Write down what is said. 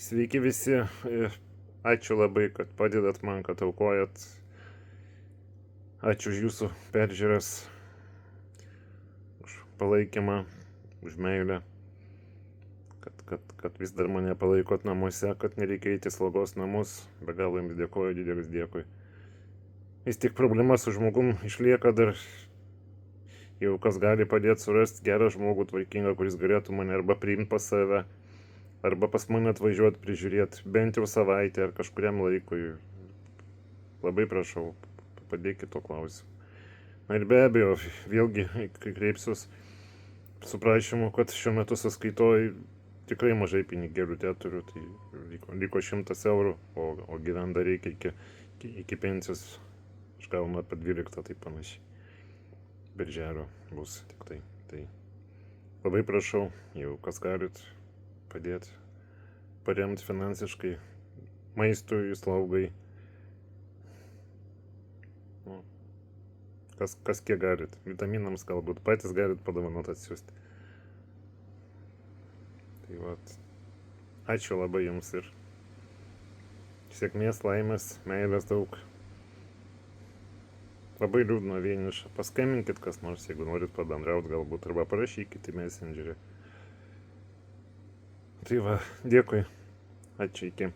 Sveiki visi. Ačiū labai, kad padedat man, kad aukojat. Ačiū už jūsų peržiūras, už palaikymą, už meilę, kad vis dar mane palaikot namuose, kad nereikia eiti slogos namus. Be galo jums dėkoju, didelis dėkui. Vis tik problema su žmogum išlieka dar. Jau kas gali padėti surasti gerą žmogų, tvarkingą, kuris galėtų mane arba priimti pas save, arba pas mane atvažiuoti prižiūrėti bent jau savaitę ar kažkuriam laikui. Labai prašau, padėkit to klausimu. Na ir be abejo, vėlgi kreipsiuos su prašymu, kad šiuo metu sąskaitoj tikrai mažai pinigėlių turiu, tai liko 100 eurų, o gyvent dar reikia iki pensijos, aš gaunu apie 12, tai panašiai. Birželio bus tik tai. Tai labai prašau, jau kas galit padėti, paremti finansiškai, maistui, slaugai. Kas kiek galit, vitaminams galbūt patys galit padovanot atsiųsti. Tai vat, ačiū labai jums ir sėkmės, laimės, meilės daug. Labai liūdna vieniša. Paskambinkit kas nors, jeigu norit pabendrauti galbūt, arba parašykit į Messengerį. Tai va, dėkui. Ačiū, iki.